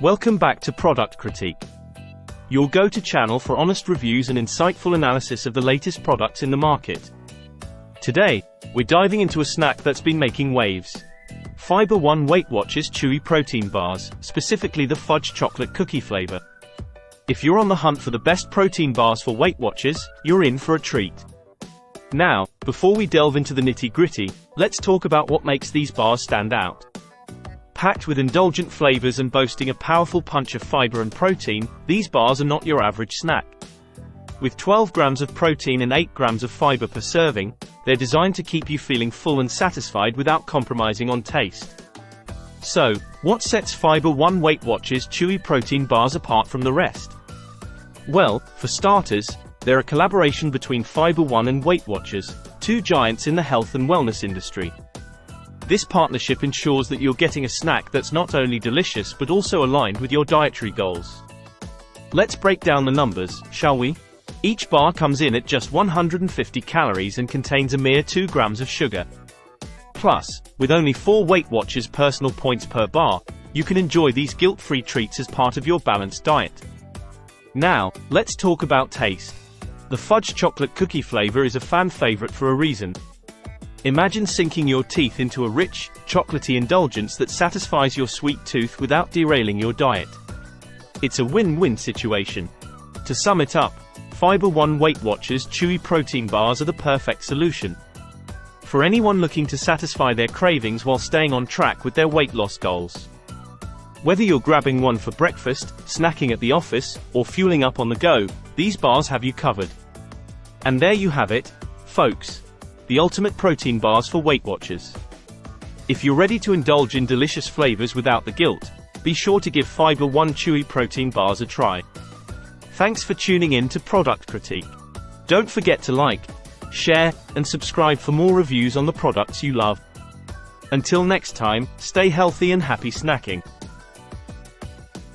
Welcome back to Product Critique, your go-to channel for honest reviews and insightful analysis of the latest products in the market. Today, we're diving into a snack that's been making waves. Fiber One Weight Watchers Chewy Protein Bars, specifically the fudge chocolate cookie flavor. If you're on the hunt for the best protein bars for Weight Watchers, you're in for a treat. Now, before we delve into the nitty-gritty, let's talk about what makes these bars stand out. Packed with indulgent flavors and boasting a powerful punch of fiber and protein, these bars are not your average snack. With 12 grams of protein and 8 grams of fiber per serving, they're designed to keep you feeling full and satisfied without compromising on taste. So, what sets Fiber One Weight Watchers Chewy Protein Bars apart from the rest? Well, for starters, they're a collaboration between Fiber One and Weight Watchers, two giants in the health and wellness industry. This partnership ensures that you're getting a snack that's not only delicious but also aligned with your dietary goals. Let's break down the numbers, shall we? Each bar comes in at just 150 calories and contains a mere 2 grams of sugar. Plus, with only 4 Weight Watchers personal points per bar, you can enjoy these guilt-free treats as part of your balanced diet. Now, let's talk about taste. The fudge chocolate cookie flavor is a fan favorite for a reason. Imagine sinking your teeth into a rich, chocolatey indulgence that satisfies your sweet tooth without derailing your diet. It's a win-win situation. To sum it up, Fiber One Weight Watchers Chewy Protein Bars are the perfect solution for anyone looking to satisfy their cravings while staying on track with their weight loss goals. Whether you're grabbing one for breakfast, snacking at the office, or fueling up on the go, these bars have you covered. And there you have it, folks. The ultimate protein bars for Weight Watchers. If you're ready to indulge in delicious flavors without the guilt, be sure to give Fiber One Chewy Protein Bars a try. Thanks for tuning in to Product Critique. Don't forget to like, share, and subscribe for more reviews on the products you love. Until next time, stay healthy and happy snacking.